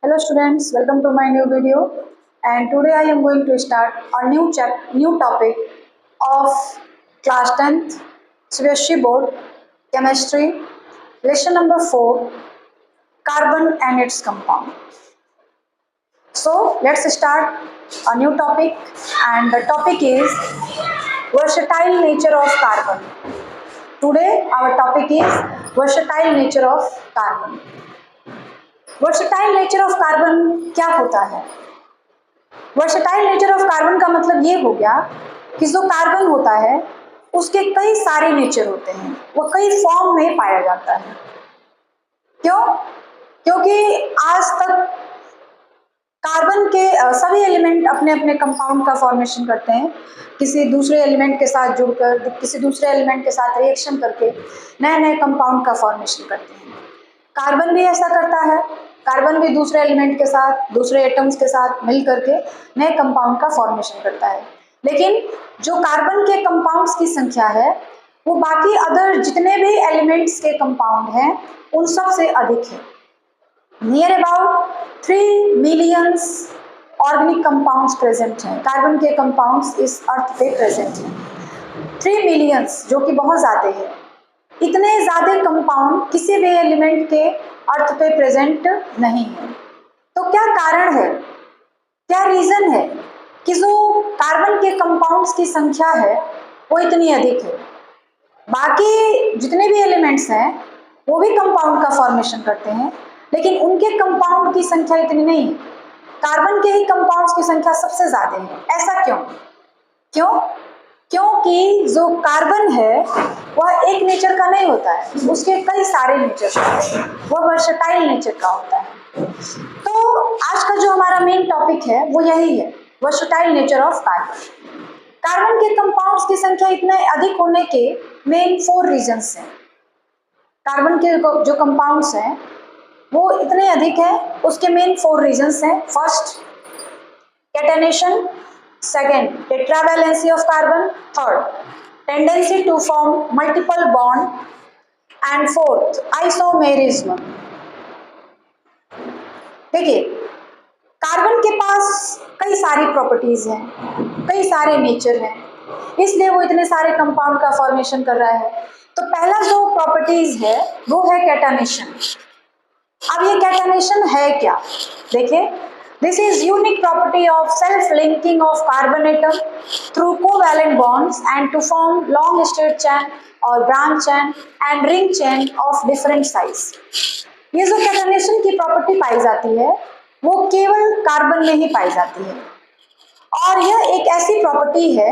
Hello students, welcome to my new video, and today I am going to start a new topic of class 10th CBSE board chemistry lesson number 4, carbon and its compound. So let's start a new topic, and the topic is versatile nature of carbon. Today our topic is versatile nature of carbon. Versatile nature of carbon क्या होता है? Versatile nature of carbon का मतलब ये हो गया कि जो कार्बन होता है उसके कई सारे नेचर होते हैं, वो कई फॉर्म में पाया जाता है। क्यों? क्योंकि आज तक कार्बन के सभी एलिमेंट अपने अपने कंपाउंड का फॉर्मेशन करते हैं, किसी दूसरे एलिमेंट के साथ जुड़कर, किसी दूसरे एलिमेंट के साथ रिएक्शन करके नए नए कंपाउंड का फॉर्मेशन करते हैं। कार्बन भी ऐसा करता है, कार्बन भी दूसरे एलिमेंट के साथ, दूसरे एटम्स के साथ मिल करके नए कंपाउंड का फॉर्मेशन करता है। लेकिन जो कार्बन के कंपाउंड्स की संख्या है वो बाकी अदर जितने भी एलिमेंट्स के कंपाउंड हैं उन सब से अधिक है। Near about 3 millions organic compounds present हैं, कार्बन के कंपाउंड्स इस अर्थ पे प्रेजेंट हैं। 3 मिलियंस, जो कि बहुत ज़्यादा है। इतने ज़्यादा कंपाउंड किसी भी एलिमेंट के अर्थ पे प्रेजेंट नहीं है। तो क्या कारण है, क्या रीज़न है कि जो कार्बन के कंपाउंड्स की संख्या है वो इतनी अधिक है? बाकी जितने भी एलिमेंट्स हैं वो भी कंपाउंड का फॉर्मेशन करते हैं, लेकिन उनके कंपाउंड की संख्या इतनी नहीं है। कार्बन के ही कंपाउंड्स की संख्या सबसे ज़्यादा है। ऐसा क्यों? क्योंकि जो कार्बन है वह एक नेचर का नहीं होता है, उसके कई सारे नेचर होते हैं, वह वर्सेटाइल नेचर का होता है। तो आज का जो हमारा मेन टॉपिक है वो यही है, versatile nature of carbon. Carbon के कंपाउंड्स की संख्या इतने अधिक होने के मेन 4 रीजंस हैं। कार्बन के जो कंपाउंड्स हैं वो इतने अधिक हैं, उसके मेन 4 रीजंस हैं। First, catenation. Second, tetravalency of carbon. Third, tendency to form multiple bond. And fourth, isomerism. देखिए, कार्बन के पास कई सारी प्रॉपर्टीज हैं, कई सारे नेचर हैं, इसलिए वो इतने सारे कंपाउंड का फॉर्मेशन कर रहा है। तो पहला जो प्रॉपर्टीज है वो है कैटेनेशन। अब ये कैटेनेशन है क्या? देखिए, this is unique property of self-linking of carbon atom through covalent bonds and to form long straight chain or branch chain and ring chain of different size. ये जो कैटेनेशन की प्रॉपर्टी पाई जाती है वो केवल कार्बन में ही पाई जाती है, और यह एक ऐसी प्रॉपर्टी है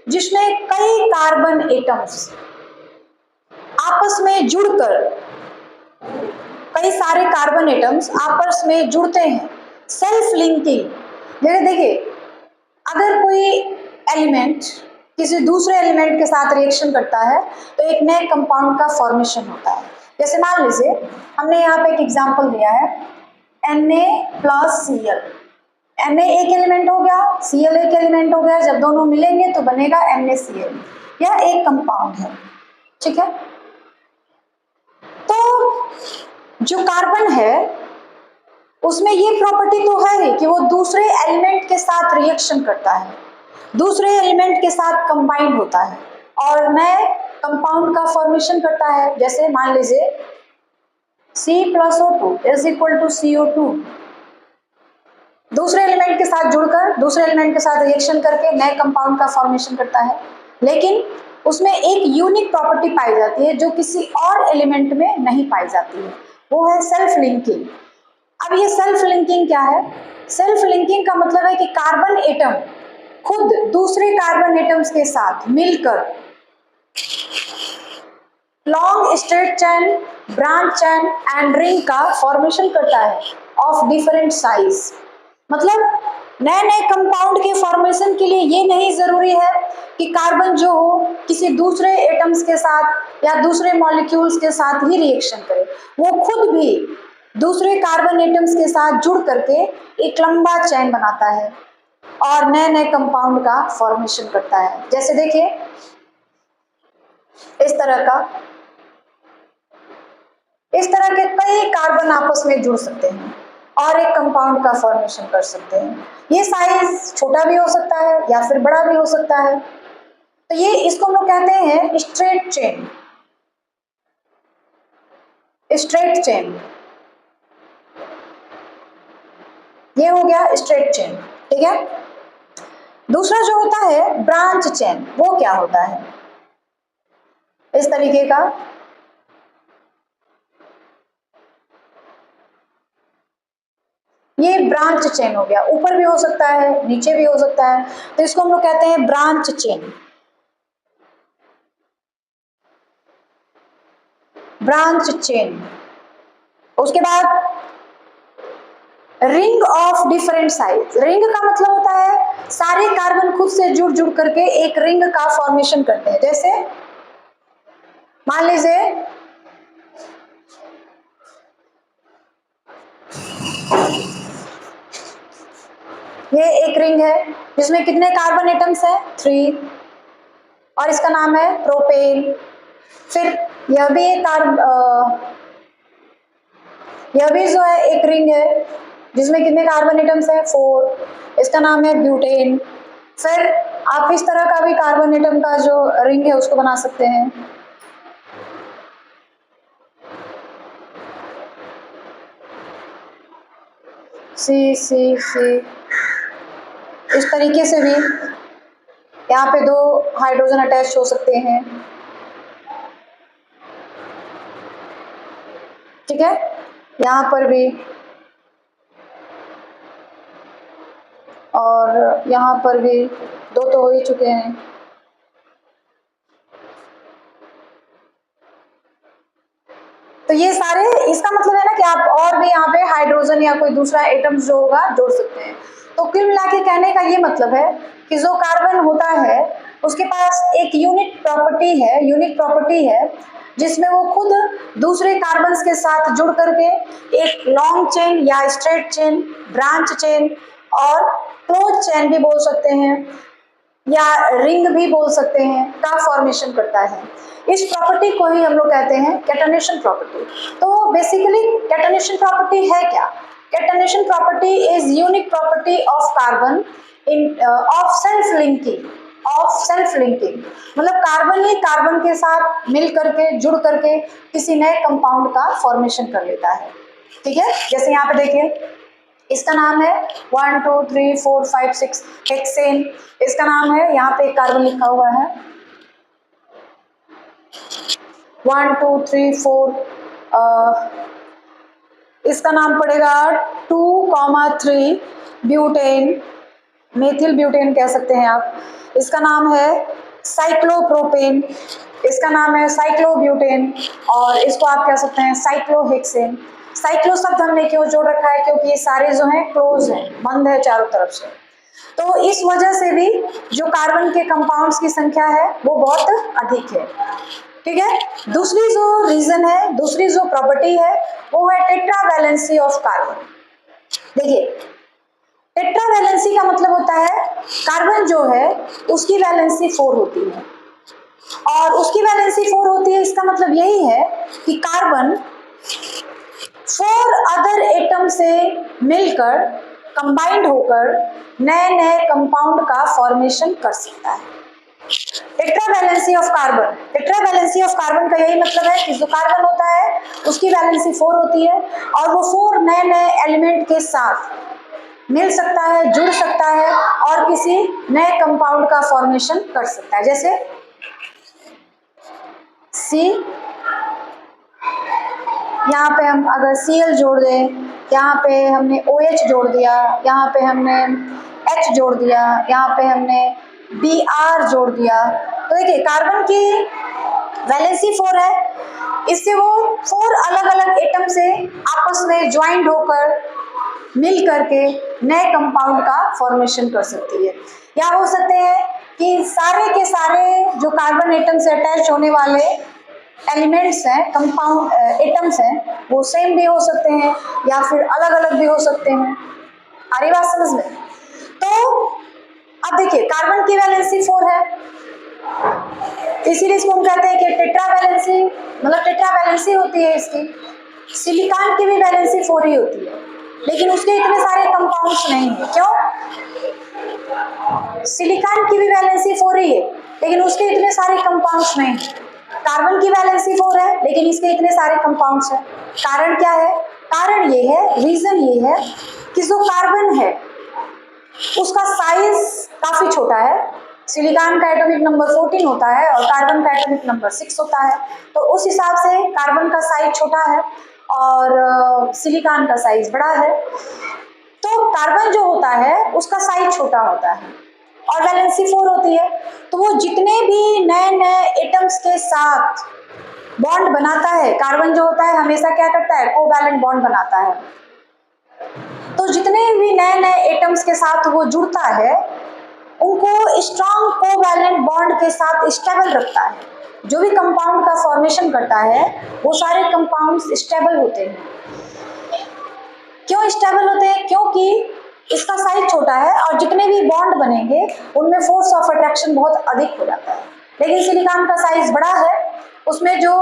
जिसमें कई कार्बन एटम्स आपस में जुड़कर, कई सारे कार्बन एटम्स आपस में जुड़ते हैं। सेल्फ लिंकिंग, जैसे देखिए, अगर कोई एलिमेंट किसी दूसरे एलिमेंट के साथ रिएक्शन करता है तो एक नए कंपाउंड का फॉर्मेशन होता है। जैसे मान लीजिए हमने यहाँ पे एक एग्जांपल दिया है Na+Cl। Na एक एलिमेंट हो गया, Cl एक एलिमेंट हो गया, जब दोनों मिलेंगे तो बनेगा NaCl। यह एक कंपाउंड है, ठीक है। तो जो कार्बन है उसमें ये प्रॉपर्टी तो है ही कि वो दूसरे एलिमेंट के साथ रिएक्शन करता है, दूसरे एलिमेंट के साथ कंबाइंड होता है और नए कंपाउंड का फॉर्मेशन करता है। जैसे मान लीजिए C+O2 = CO2, दूसरे एलिमेंट के साथ जुड़कर, दूसरे एलिमेंट के साथ रिएक्शन करके नए कंपाउंड का फॉर्मेशन करता है, लेकिन उसमें एक यूनिक प्रॉपर्टी पाई जाती है जो किसी और एलिमेंट में नहीं पाई जाती है, वो है सेल्फ लिंकिंग। अब ये सेल्फ लिंकिंग क्या है? सेल्फ लिंकिंग का मतलब है कि कार्बन एटम खुद दूसरे कार्बन एटम्स के साथ मिलकर long straight chain, branch chain and ring का फॉर्मेशन करता है ऑफ डिफरेंट साइज। मतलब नए नए कंपाउंड के फॉर्मेशन के लिए ये नहीं जरूरी है कि कार्बन जो हो किसी दूसरे एटम्स के साथ या दूसरे मॉलिक्यूल्स के साथ ही रिएक्शन करे, वो खुद भी दूसरे कार्बन एटम्स के साथ जुड़ करके एक लंबा चेन बनाता है और नए नए कंपाउंड का फॉर्मेशन करता है। जैसे देखिए, इस तरह के कई कार्बन आपस में जुड़ सकते हैं। और एक कंपाउंड का फॉर्मेशन कर सकते हैं। ये साइज छोटा भी हो सकता है या फिर बड़ा भी हो सकता है। तो ये इसको हम लोग कहते हैं स्ट्रेट चेन, स्ट्रेट चेन। ये हो गया स्ट्रेट चेन, ठीक है। दूसरा जो होता है ब्रांच चेन, वो क्या होता है? इस तरीके का ये ब्रांच चेन हो गया, ऊपर भी हो सकता है नीचे भी हो सकता है, तो इसको हम लोग कहते हैं ब्रांच चेन, ब्रांच चेन। उसके बाद ring of different size. Ring का मतलब होता है सारे कार्बन खुद से जुड़ जुड़ करके एक रिंग का फॉर्मेशन करते हैं। जैसे मान लीजिए ये एक रिंग है जिसमें कितने कार्बन एटम्स हैं? 3, और इसका नाम है प्रोपेन। फिर यह भी एक यह भी जो है एक रिंग है जिसमें कितने कार्बन एटम्स हैं? 4, इसका नाम है ब्यूटेन। फिर आप इस तरह का भी कार्बन एटम का जो रिंग है उसको बना सकते हैं। सी सी सी, इस तरीके से भी यहाँ पे 2 हाइड्रोजन अटैच हो सकते हैं, ठीक है। यहाँ पर भी और यहाँ पर भी 2 तो हो ही चुके हैं। तो ये सारे, इसका मतलब है ना कि आप और भी यहाँ पे हाइड्रोजन या कोई दूसरा एटम जो होगा जोड़ सकते हैं। तो कुल मिला के कहने का ये मतलब है कि जो कार्बन होता है उसके पास एक यूनिक प्रॉपर्टी है जिसमें वो खुद दूसरे कार्बन्स के साथ जुड़ करके एक लॉन्ग चेन या स्ट्रेट चेन, ब्रांच चेन और क्लोज चेन भी बोल सकते हैं या रिंग भी बोल सकते हैं का फॉर्मेशन करता है। इस प्रॉपर्टी को ही हम लोग कहते हैं कैटनेशन प्रॉपर्टी। तो बेसिकली कैटनेशन प्रॉपर्टी है क्या? Catenation property is unique property of carbon in of self linking, मतलब कार्बन ही कार्बन के साथ मिल करके जुड़ करके किसी नए कंपाउंड का फॉर्मेशन कर लेता है, ठीक है। जैसे यहाँ पे देखिए इसका नाम है 1 2 3 4 5 6 हेक्सेन। इसका नाम है, यहाँ पे कार्बन लिखा हुआ है 1 2 3 4, इसका नाम पड़ेगा 2,3 ब्यूटेन, मेथिल ब्यूटेन कह सकते हैं आप। इसका नाम है साइक्लोप्रोपेन, इसका नाम है साइक्लोब्यूटेन, और इसको आप कह सकते हैं साइक्लोहेक्सेन। साइक्लो शब्द हमने क्यों जोड़ रखा है? क्योंकि ये सारे जो हैं क्लोज हैं, बंद है चारों तरफ से। तो इस वजह से भी जो कार्बन के कंपाउंड्स की संख्या है वो बहुत अधिक है, ठीक है। दूसरी जो रीजन है, दूसरी जो प्रॉपर्टी है वो है टेट्रावैलेंसी ऑफ कार्बन। देखिए टेट्रावैलेंसी का मतलब होता है कार्बन जो है उसकी वैलेंसी 4 होती है, और उसकी वैलेंसी 4 होती है, इसका मतलब यही है कि कार्बन 4 अदर एटम से मिलकर कंबाइंड होकर नए नए कंपाउंड का फॉर्मेशन कर सकता है। Tetravalency of carbon, tetravalency of carbon का यही मतलब है कि जो कार्बन होता है उसकी वैलेंसी 4 होती है और वो 4 नए नए एलिमेंट के साथ मिल सकता है, जुड़ सकता है और किसी नए कंपाउंड का फॉर्मेशन कर सकता है। जैसे सी, यहाँ पे हम अगर Cl जोड़ दें, यहाँ पे हमने OH जोड़ दिया, यहाँ पे हमने H जोड़ दिया, यहाँ पे हमने Br जोड़ दिया, तो देखिए कार्बन की वैलेंसी 4 है, इससे वो 4 अलग अलग एटम से आपस में ज्वाइंट होकर मिल करके नए कंपाउंड का फॉर्मेशन कर सकती है। या हो सकते हैं कि सारे के सारे जो कार्बन एटम से अटैच होने वाले एलिमेंट्स हैं, कंपाउंड एटम्स हैं, वो सेम भी हो सकते हैं या फिर अलग अलग भी हो सकते हैं। आ रही बात समझ में? तो अब देखिए कार्बन की वैलेंसी 4 है, इसीलिए इसको हम कहते हैं कि टेट्रावैलेंसी, मतलब टेट्रावैलेंसी होती है इसकी। सिलिकॉन की भी वैलेंसी 4 ही होती है, लेकिन उसके इतने सारे कंपाउंड्स नहीं है। क्यों? सिलिकॉन की भी वैलेंसी 4 ही है, लेकिन उसके इतने सारे कंपाउंड्स नहीं है। कार्बन की वैलेंसी 4 है, लेकिन इसके इतने सारे कंपाउंड्स हैं। कारण क्या है? कारण ये है, रीजन ये है कि जो कार्बन है उसका साइज काफी छोटा है। सिलिकॉन का एटॉमिक नंबर 14 होता है और कार्बन का एटॉमिक नंबर 6 होता है, तो उस हिसाब से कार्बन का साइज छोटा है और सिलिकॉन का साइज बड़ा है। तो कार्बन जो होता है उसका साइज छोटा होता है और वैलेंसी 4 होती है, तो वो जितने भी नए नए एटम्स के साथ बॉन्ड बनाता है, कार्बन जो होता है हमेशा क्या करता है? कोवैलेंट बॉन्ड बनाता है। तो जितने भी नए नए एटम्स के साथ वो जुड़ता है उनको स्ट्रॉन्ग कोवैलेंट बॉन्ड के साथ स्टेबल रखता है। जो भी कंपाउंड का फॉर्मेशन करता है वो सारे कंपाउंड्स स्टेबल होते हैं। क्यों स्टेबल होते हैं? क्योंकि इसका साइज छोटा है और जितने भी बॉन्ड बनेंगे उनमें फोर्स ऑफ अट्रैक्शन बहुत अधिक हो जाता है। लेकिन सिलिकॉन का साइज बड़ा है, उसमें जो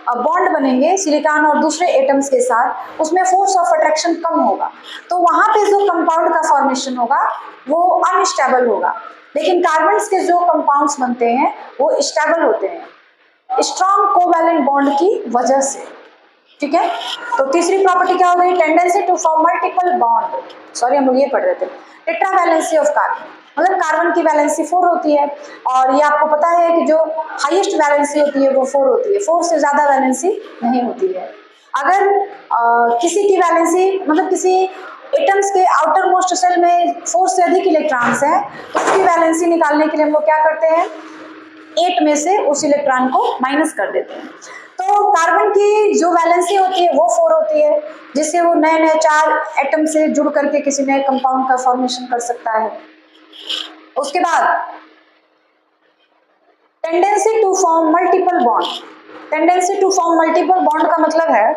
बॉन्ड बनेंगे सिलिकॉन और दूसरे एटम्स के साथ उसमें फोर्स ऑफ अट्रैक्शन कम होगा, तो वहां पे जो कंपाउंड का फॉर्मेशन होगा वो अनस्टेबल होगा। लेकिन कार्बन के जो कंपाउंड्स बनते हैं वो स्टेबल होते हैं स्ट्रॉन्ग कोवैलेंट बॉन्ड की वजह से। ठीक है, तो तीसरी प्रॉपर्टी क्या हो गई? Tendency to form multiple bond. Sorry, हम लोग ये पढ़ रहे थे। टेट्रा वैलेंसी ऑफ कार्बन, मतलब कार्बन की वैलेंसी 4 होती है और ये आपको पता है कि जो हाईएस्ट वैलेंसी होती है वो 4 होती है, 4 से ज्यादा वैलेंसी नहीं होती है। अगर किसी की वैलेंसी, मतलब किसी एटम्स के आउटर मोस्ट शेल में 4 से अधिक इलेक्ट्रॉन्स हैं तो उसकी वैलेंसी निकालने के लिए हम लोग क्या करते हैं? 8 में से उस इलेक्ट्रॉन को माइनस कर देते हैं। तो कार्बन की जो वैलेंसी होती है वो 4 होती है, जिससे वो नए नए 4 एटम से जुड़ करके किसी नए कंपाउंड का फॉर्मेशन कर सकता है। उसके बाद tendency to form multiple bond. Tendency to form multiple bond का मतलब है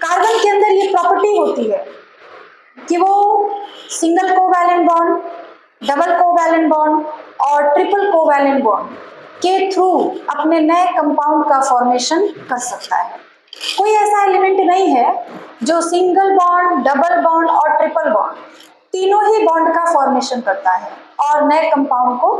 कार्बन के अंदर ये प्रॉपर्टी होती है कि वो single covalent bond, double covalent bond और ट्रिपल कोवैलेंट बॉन्ड के थ्रू अपने नए कंपाउंड का फॉर्मेशन कर सकता है। कोई ऐसा एलिमेंट नहीं है जो सिंगल बॉन्ड, डबल बॉन्ड और ट्रिपल बॉन्ड तीनों ही बॉन्ड का फॉर्मेशन करता है और नए कंपाउंड को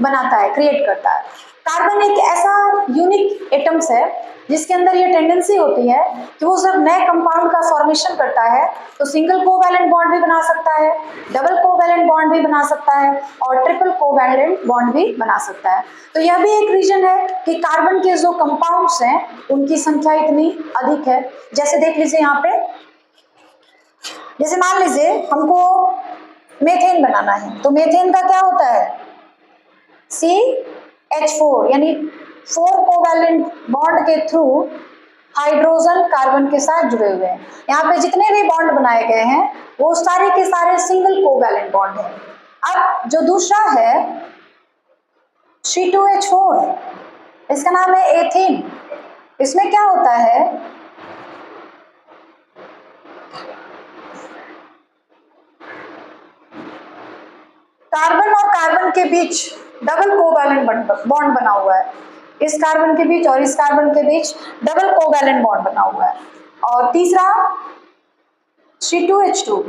बनाता है, क्रिएट करता है। कार्बन एक ऐसा यूनिक एटम्स है जिसके अंदर ये टेंडेंसी होती है कि वो जब नए कंपाउंड का फॉर्मेशन करता है तो सिंगल कोवैलेंट बॉन्ड भी बना सकता है, डबल कोवैलेंट बॉन्ड भी बना सकता है और ट्रिपल कोवैलेंट बॉन्ड भी बना सकता है। तो यह भी एक रीजन है कि कार्बन के जो कंपाउंड्स हैं उनकी संख्या इतनी अधिक है। जैसे देख लीजिए यहाँ पे, जैसे मान लीजिए हमको मेथेन बनाना है, तो मेथेन का क्या होता है? CH4, यानी 4 कोवैलेंट बॉन्ड के थ्रू हाइड्रोजन कार्बन के साथ जुड़े हुए हैं। यहाँ पे जितने भी बॉन्ड बनाए गए हैं वो सारे के सारे सिंगल कोवैलेंट बॉन्ड हैं। अब जो दूसरा है C2H4, इसका नाम है एथीन। इसमें क्या होता है? कार्बन और कार्बन के बीच डबल कोवैलेंट बॉन्ड बना हुआ है। इस कार्बन के बीच और इस कार्बन के बीच डबल कोवैलेंट बॉन्ड बना हुआ है। और तीसरा C2H2,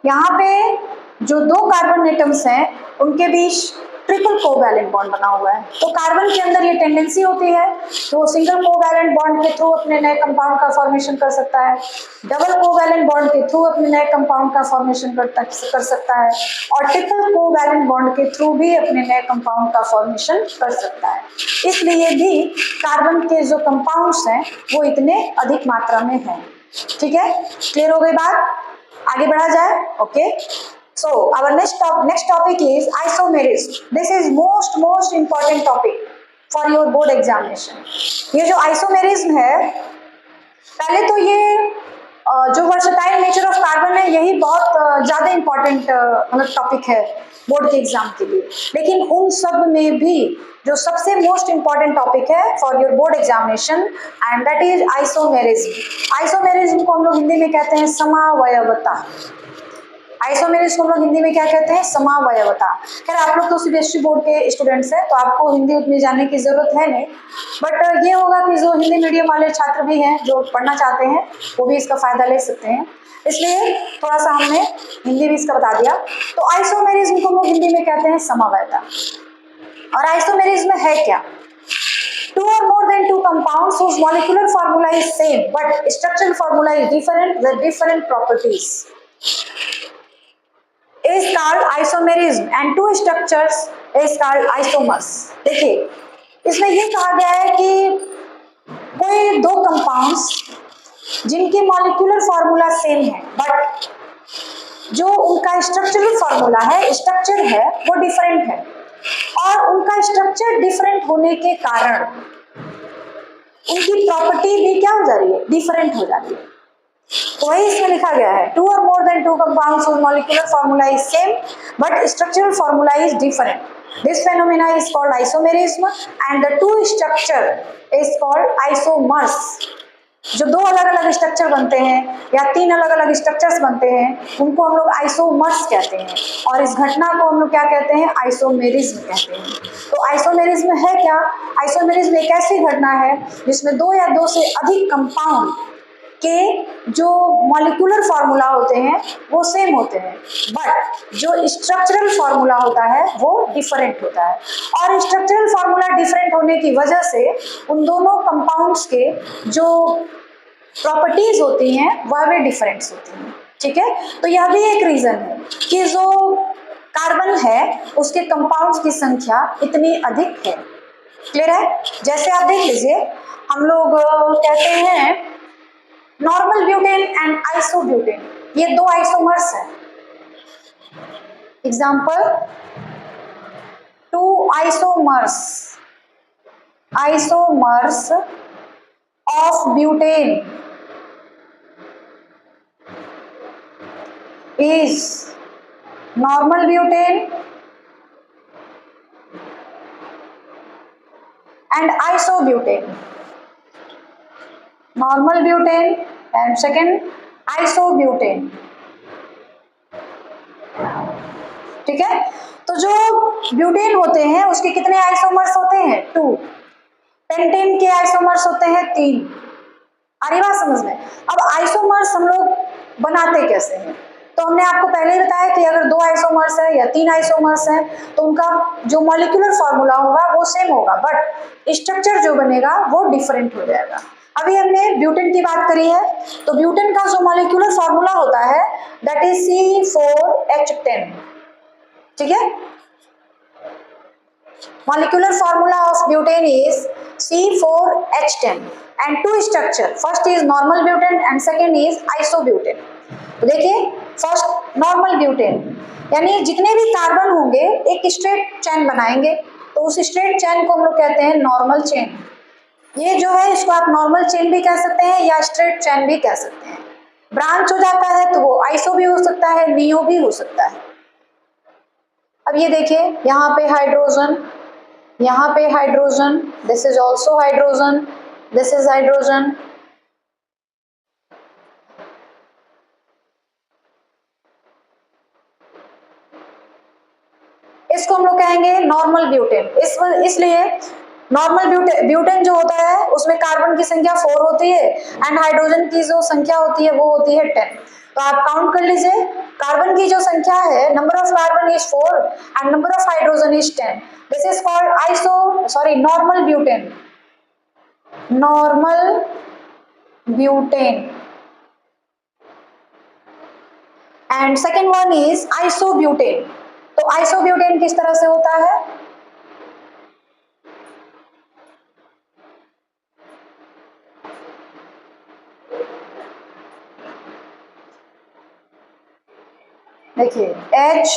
यहाँ पे जो 2 कार्बन एटम्स हैं उनके बीच ट्रिपल कोवैलेंट बॉन्ड बना हुआ है। तो कार्बन के अंदर ये टेंडेंसी होती है तो सिंगल कोवैलेंट बॉन्ड के थ्रू अपने नए कंपाउंड का फॉर्मेशन कर सकता है, डबल कोवैलेंट बॉन्ड के थ्रू अपने नए कंपाउंड का फॉर्मेशन कर सकता है और ट्रिपल कोवैलेंट बॉन्ड के थ्रू भी अपने नए कंपाउंड का फॉर्मेशन कर सकता है। इसलिए भी कार्बन के जो कंपाउंड्स हैं वो इतने अधिक मात्रा में हैं। ठीक है, क्लियर हो गई बात? आगे बढ़ा जाए। Okay, so our next topic is isomerism. This is most important topic for your board examination. ये जो isomerism है, पहले तो ये जो वर्सटाइल नेचर ऑफ कार्बन है यही बहुत ज्यादा इंपॉर्टेंट मतलब टॉपिक है बोर्ड के एग्जाम के लिए। लेकिन उन सब में भी जो सबसे मोस्ट इंपॉर्टेंट टॉपिक है for your board examination and that is isomerism. Isomerism को हम लोग हिंदी में कहते हैं समावयवता। आइसोमेरिज को हम लोग हिंदी में क्या कहते हैं? समावयवता। खैर आप लोग तो सीबीएसई बोर्ड के स्टूडेंट्स हैं तो आपको हिंदी उतनी जानने की जरूरत है नहीं, बट ये होगा कि जो हिंदी मीडियम वाले छात्र भी हैं जो पढ़ना चाहते हैं वो भी इसका फायदा ले सकते हैं, इसलिए थोड़ा सा हमने हिंदी भी इसका बता दिया। तो आइसोमेरिज्म को हम लोग हिंदी में कहते हैं समवयवता। और आइसोमेरिज्म है क्या? Two or more than two compounds whose molecular formula is same but structural formula is different with different properties is called isomerism and two structures is called isomers। देखिए इसमें ये कहा गया है कि कोई दो कंपाउंड्स जिनकी मॉलिक्यूलर फॉर्मूला सेम है बट जो उनका स्ट्रक्चरल फॉर्मूला है, स्ट्रक्चर है वो डिफरेंट है, और उनका स्ट्रक्चर डिफरेंट होने के कारण उनकी प्रॉपर्टी भी क्या हो जा रही है? डिफरेंट हो जा रही है। तो वही इसमें लिखा गया है, टू और more than two compounds whose molecular formula is same but structural formula is different. This phenomena is called isomerism and the two structure is called isomers। जो दो अलग अलग स्ट्रक्चर बनते हैं या तीन अलग अलग स्ट्रक्चर्स बनते हैं उनको हम लोग आइसोमर्स कहते हैं, और इस घटना को हम लोग क्या कहते हैं? आइसोमेरिज्म कहते हैं। तो आइसोमेरिज्म है क्या? आइसोमेरिज्म एक ऐसी घटना है जिसमें दो या दो से अधिक कंपाउंड के जो मॉलिक्यूलर फॉर्मूला होते हैं वो सेम होते हैं बट जो स्ट्रक्चरल फॉर्मूला होता है वो डिफरेंट होता है, और स्ट्रक्चरल फॉर्मूला डिफरेंट होने की वजह से उन दोनों कंपाउंड्स के जो प्रॉपर्टीज होती हैं वह भी डिफरेंट होती हैं। ठीक है, तो यह भी एक रीजन है कि जो कार्बन है उसके कंपाउंड्स की संख्या इतनी अधिक है। क्लियर है? जैसे आप देख लीजिए, हम लोग कहते हैं नॉर्मल ब्यूटेन एंड आइसोब्यूटेन, ये दो आइसोमर्स हैं। Example, to isomers of butane is normal butane and isobutane, normal butane and second isobutane। ठीक है, तो जो ब्यूटेन होते हैं उसके कितने आइसोमर्स होते हैं? टू। पेंटेन के आइसोमर्स होते हैं तीन। आ रही बात समझ में? अब आइसोमर्स हम लोग बनाते कैसे हैं? तो हमने आपको पहले ही बताया कि अगर दो आइसोमर्स है या तीन आइसोमर्स है तो उनका जो मॉलिक्यूलर फॉर्मूला होगा वो सेम होगा बट स्ट्रक्चर जो बनेगा वो डिफरेंट हो जाएगा। अभी हमने ब्यूटेन की बात करी है, तो ब्यूटेन का जो मॉलिक्यूलर फॉर्मूला होता है दैट इज C4H10। ठीक है, molecular formula of butane is C4H10 and two structure, first is normal butane and second is isobutane। तो देखिए, फर्स्ट नॉर्मल ब्यूटेन यानी जितने भी कार्बन होंगे एक स्ट्रेट चेन बनाएंगे, तो उस स्ट्रेट चेन को हम लोग कहते हैं नॉर्मल चेन। ये जो है इसको आप नॉर्मल चेन भी कह सकते हैं या स्ट्रेट चेन भी कह सकते हैं। ब्रांच हो जाता है तो वो आइसो भी हो सकता है, नियो भी हो सकता है। अब ये देखिए, यहाँ पे हाइड्रोजन, यहाँ पे hydrogen, this is also hydrogen, this is hydrogen. इसको हम लोग कहेंगे नॉर्मल ब्यूटेन। इसलिए नॉर्मल ब्यूटेन जो होता है उसमें कार्बन की संख्या 4 होती है एंड हाइड्रोजन की जो संख्या होती है वो होती है 10। तो आप काउंट कर लीजिए, कार्बन की जो संख्या है, number of carbon is 4 and number of hydrogen is 10। This is called normal butane, normal butane. And second one is isobutane. तो आइसोब्यूटेन किस तरह से होता है? देखिए, H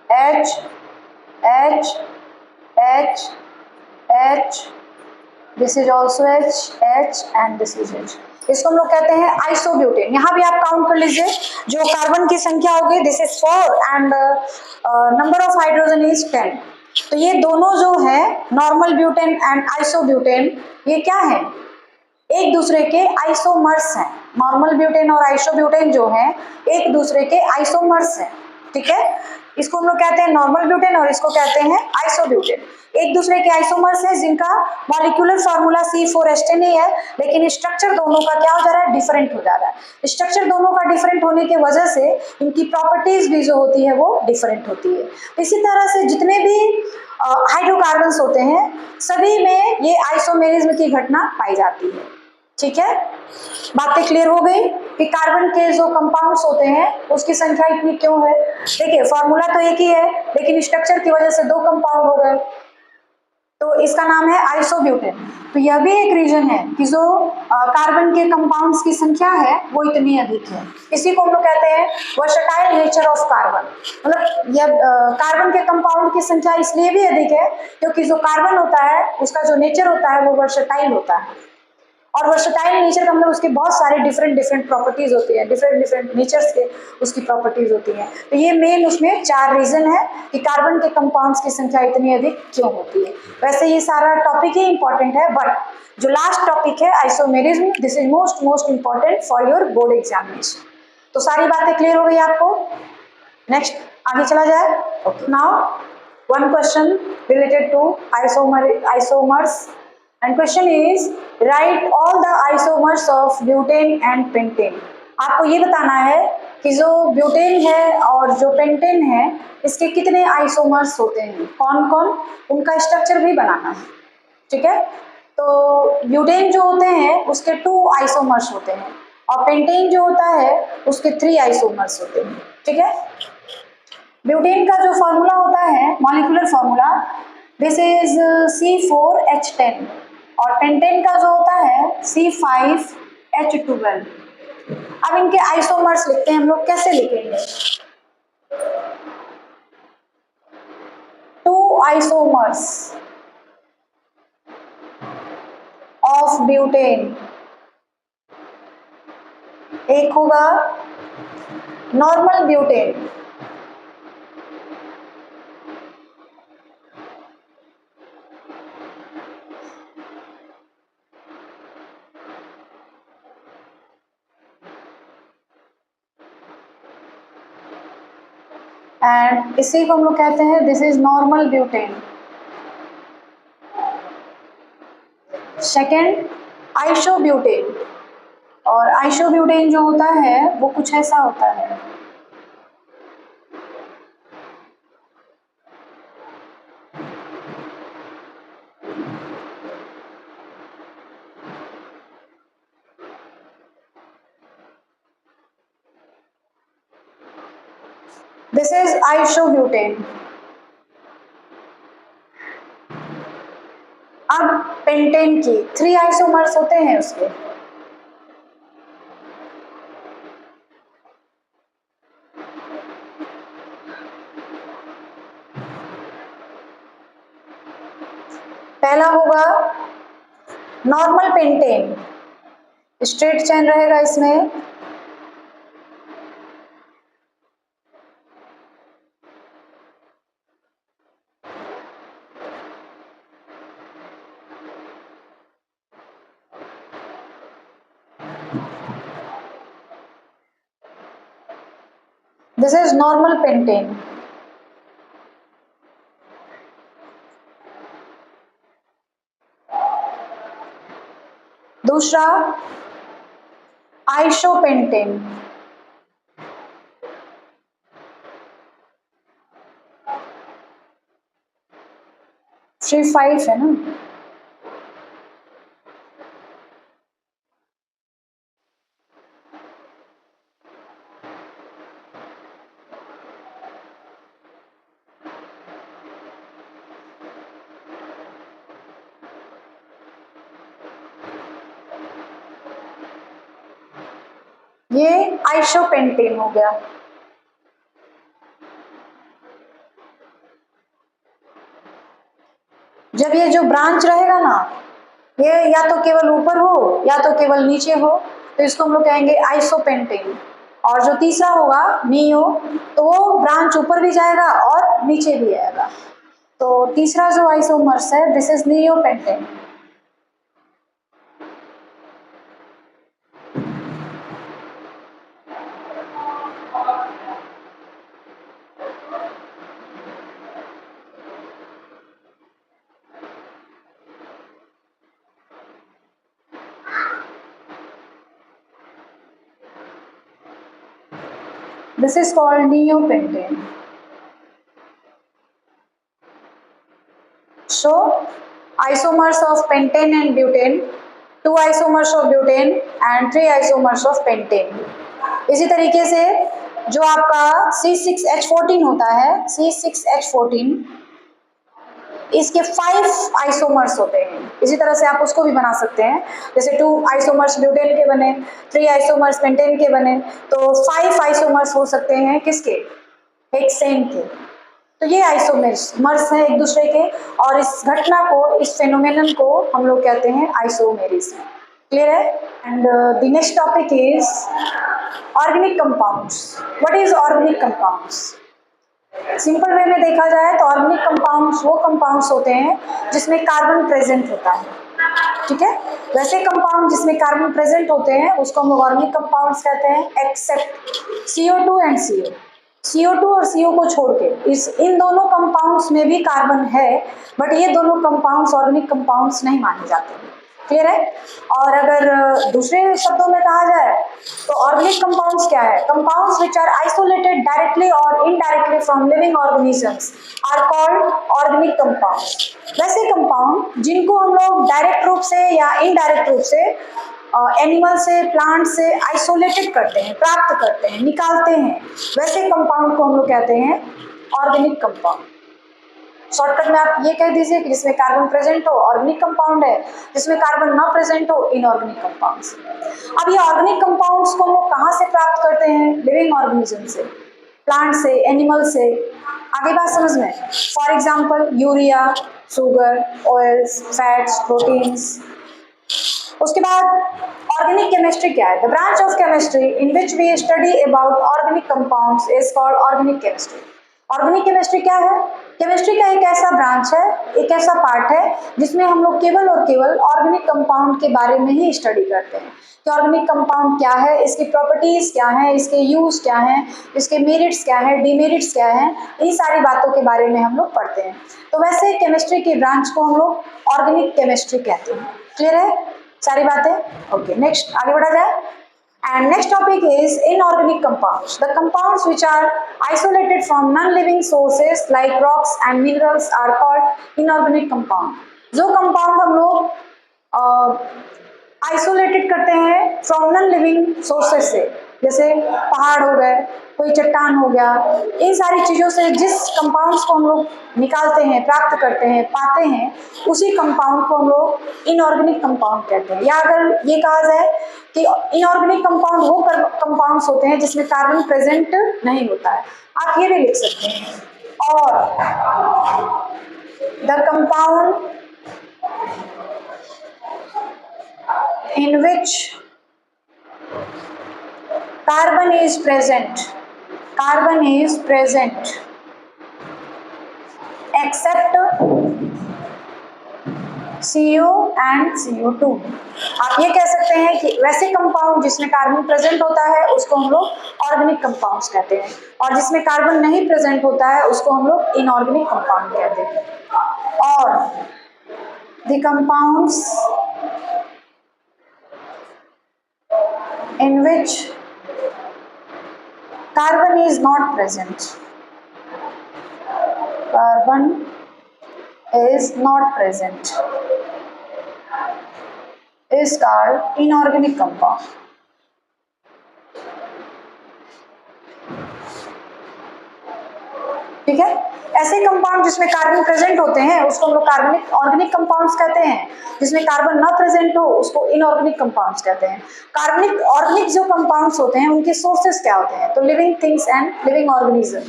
H H H H, this is also H H and this is H। इसको हम लोग कहते हैं आइसोब्यूटेन। यहाँ भी आप काउंट कर लीजिए, जो कार्बन की संख्या होगी this is 4 and number of hydrogen is 10। तो ये दोनों जो है नॉर्मल ब्यूटेन एंड आइसोब्यूटेन, ये क्या है? एक दूसरे के आइसोमर्स हैं। नॉर्मल ब्यूटेन और आइसोब्यूटेन जो हैं एक दूसरे के आइसोमर्स हैं, ठीक है। इसको हम लोग कहते हैं नॉर्मल ब्यूटेन और इसको कहते हैं आइसोब्यूटेन। एक दूसरे के आइसोमर्स हैं जिनका मॉलिक्यूलर फार्मूला C4H10 ही है, लेकिन स्ट्रक्चर दोनों का क्या हो जा रहा है, डिफरेंट हो जा रहा है। स्ट्रक्चर दोनों का डिफरेंट होने की वजह से इनकी प्रॉपर्टीज भी जो होती है वो डिफरेंट होती है। इसी तरह से जितने भी हाइड्रोकार्बन्स होते हैं सभी में ये आइसोमेरिज्म की घटना पाई जाती है, ठीक है। बातें क्लियर हो गई कि कार्बन के जो कंपाउंड्स होते हैं उसकी संख्या इतनी क्यों है। देखिए फॉर्मूला तो एक ही है लेकिन स्ट्रक्चर की वजह से दो कंपाउंड हो गए, तो इसका नाम है आइसोब्यूटेन। तो यह भी एक रीजन है कि जो कार्बन के कंपाउंड्स की संख्या है वो इतनी अधिक है। इसी को हम लोग कहते हैं वर्सटाइल नेचर ऑफ कार्बन। मतलब यह कार्बन के कंपाउंड की संख्या इसलिए भी अधिक है क्योंकि जो कार्बन होता है उसका जो नेचर होता है वो वर्सटाइल होता है, और वर्सटाइल नेचर का मतलब उसके बहुत सारे डिफरेंट डिफरेंट प्रॉपर्टीज होती है, डिफरेंट डिफरेंट नेचर्स के उसकी प्रॉपर्टीज होती हैं। तो ये मेन उसमें 4 रीजन है कि कार्बन के कंपाउंड्स की संख्या इतनी अधिक क्यों होती है। वैसे ये सारा टॉपिक ही इंपॉर्टेंट है, बट जो लास्ट टॉपिक है isomerism, this is most important for your board examination. तो सारी बातें क्लियर हो गई आपको। नेक्स्ट आगे चला जाए। Now one question related to isomers and question is write all the isomers of butane and pentane। आपको ये बताना है कि जो ब्यूटेन है और जो पेंटेन है इसके कितने आइसोमर्स होते हैं, कौन कौन, उनका स्ट्रक्चर भी बनाना है, ठीक है। तो ब्यूटेन जो होते हैं उसके 2 आइसोमर्स होते हैं और पेंटेन जो होता है उसके 3 आइसोमर्स होते हैं, ठीक है। ब्यूटेन का जो फॉर्मूला होता है molecular formula this is C4H10 और पेंटेन का जो होता है C5H12। अब इनके आइसोमर्स लिखते हैं हम लोग, कैसे लिखेंगे, 2 आइसोमर्स ऑफ ब्यूटेन, एक होगा नॉर्मल ब्यूटेन एंड इसी को हम लोग कहते हैं this is normal butane. Second isobutane, और आइसोब्यूटेन जो होता है वो कुछ ऐसा होता है, दिस इज आइसोब्यूटेन। अब पेंटेन की 3 आइसोमर्स होते हैं उसके, पहला होगा नॉर्मल पेंटेन, स्ट्रेट चेन रहेगा इसमें, दिस इज नॉर्मल पेंटेन। दूसरा आइसोपेंटेन, C5 है ना, ये आइसोपेंटेन हो गया। जब ये जो ब्रांच रहेगा ना ये या तो केवल ऊपर हो या तो केवल नीचे हो तो इसको हम लोग कहेंगे आइसोपेंटेन। और जो तीसरा होगा नियो, तो वो ब्रांच ऊपर भी जाएगा और नीचे भी आएगा। तो तीसरा जो आइसोमर्स है this is neopentane. This is called neopentane. So isomers of pentane and butane, 2 isomers of butane and 3 isomers of pentane. इसी तरीके से जो आपका C6H14 होता है, C6H14, इसके 5 आइसोमर्स होते हैं। इसी तरह से आप उसको भी बना सकते हैं, जैसे 2 आइसोमर्स ब्यूटेन के बने, 3 आइसोमर्स पेंटेन के बने, तो 5 आइसोमर्स हो सकते हैं किसके, हेक्सेन के। तो ये आइसोमर्स हैं एक दूसरे के, और इस घटना को, इस फेनोमेनन को हम लोग कहते हैं आइसोमेरिज्म। क्लियर है? And the next topic is organic compounds. What is organic compounds? Simple way में देखा जाए तो ऑर्गेनिक कंपाउंड्स वो कंपाउंड्स होते हैं जिसमें कार्बन प्रेजेंट होता है। ठीक है, वैसे कंपाउंड जिसमें कार्बन प्रेजेंट होते हैं उसको हम ऑर्गेनिक कंपाउंड्स कहते हैं, accept CO2 and CO। CO2 और CO को छोड़ के इन दोनों कंपाउंड्स में भी कार्बन है, बट ये दोनों कंपाउंड्स ऑर्गेनिक कंपाउंड्स नहीं माने जाते। क्लियर है? और अगर दूसरे शब्दों में कहा जाए तो ऑर्गेनिक कंपाउंड्स क्या है? Compounds which are isolated directly और indirectly from living organisms are called organic compounds. वैसे कंपाउंड जिनको हम लोग डायरेक्ट रूप से या इनडायरेक्ट रूप से एनिमल से, प्लांट से आइसोलेटेड करते हैं, प्राप्त करते हैं, निकालते हैं, वैसे कंपाउंड को हम लोग कहते हैं ऑर्गेनिक कंपाउंड। शॉर्टकट में आप ये कह दीजिए कि जिसमें कार्बन प्रेजेंट हो ऑर्गेनिक कंपाउंड है, जिसमें कार्बन ना प्रेजेंट हो इनऑर्गेनिक कंपाउंड्स। अब ये ऑर्गेनिक कंपाउंड्स को हम लोग कहाँ से प्राप्त करते हैं? लिविंग ऑर्गेनिज्म से, प्लांट से, एनिमल से। आगे बात समझ में? For example urea, sugar, oils, fats, proteins. उसके बाद ऑर्गेनिक केमिस्ट्री क्या है? The branch of chemistry in which we study about organic compounds is called organic chemistry. Organic chemistry क्या है? केमिस्ट्री का एक ऐसा ब्रांच है, एक ऐसा पार्ट है जिसमें हम लोग केवल और केवल ऑर्गेनिक कंपाउंड के बारे में ही स्टडी करते हैं कि ऑर्गेनिक कंपाउंड क्या है, इसकी प्रॉपर्टीज क्या है, इसके यूज क्या है, इसके मेरिट्स क्या है, डिमेरिट्स क्या है, इन सारी बातों के बारे में हम लोग पढ़ते हैं। तो वैसे केमिस्ट्री की ब्रांच को हम लोग ऑर्गेनिक केमिस्ट्री कहते हैं। क्लियर है सारी बातें? ओके, नेक्स्ट आगे बढ़ा जाए। And next topic is inorganic compounds. The compounds which are isolated from non-living sources like rocks and minerals are called inorganic compound. जो compound हम लोग आइसोलेटेड करते हैं फ्रॉम नॉन लिविंग सोर्सेस से, जैसे पहाड़ हो गए, कोई चट्टान हो गया, इन सारी चीज़ों से जिस कंपाउंड्स को हम लोग निकालते हैं, प्राप्त करते हैं, पाते हैं, उसी कंपाउंड को हम लोग इनऑर्गेनिक कंपाउंड कहते हैं। या अगर ये कहा जाए कि इनऑर्गेनिक कंपाउंड वो कंपाउंड्स होते हैं जिसमें कार्बन प्रेजेंट नहीं होता है, आप ये भी लिख सकते हैं। और the compound in which carbon is present except CO and CO2। आप ये कह सकते हैं कि वैसे कंपाउंड जिसमें कार्बन प्रेजेंट होता है उसको हम लोग ऑर्गेनिक कंपाउंड्स कहते हैं, और जिसमें कार्बन नहीं प्रेजेंट होता है उसको हम लोग इनऑर्गेनिक कंपाउंड कहते हैं। और the compounds in which carbon is not present is called inorganic compound। ठीक है, ऐसे कंपाउंड जिसमें कार्बन प्रेजेंट होते हैं उसको हम लोग ऑर्गेनिक कंपाउंड्स कहते हैं, जिसमें कार्बन ना प्रेजेंट हो उसको इनऑर्गेनिक कंपाउंड्स कहते हैं। ऑर्गेनिक जो कंपाउंड्स होते हैं उनके सोर्सेस क्या होते हैं? तो living things and living organism.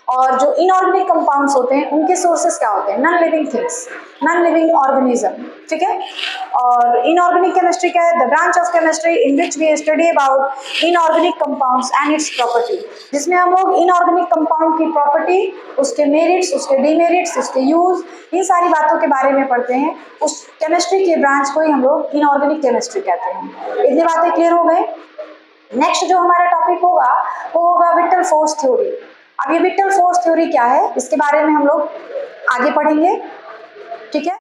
और जो इनऑर्गेनिक कंपाउंड्स होते हैं उनके सोर्सेस क्या होते हैं? Non living things, non living organism. ठीक है, और इनऑर्गेनिक केमिस्ट्री क्या है? The branch of chemistry in which we study about inorganic compounds and its property, जिसमें हम लोग इनऑर्गेनिक कंपाउंड की प्रॉपर्टी, उसके मेरिट्स, उसके डिमेरिट्स, उसके यूज, इन सारी बातों के बारे में पढ़ते हैं। उस केमिस्ट्री के ब्रांच को ही हम लोग इनऑर्गेनिक केमिस्ट्री कहते हैं। इतनी बातें क्लियर हो गई? नेक्स्ट जो हमारा टॉपिक होगा वो होगा विट्टल फोर्स थ्योरी। अब ये विट्टल फोर्स थ्योरी क्या है इसके बारे में हम लोग आगे पढ़ेंगे। ठीक है।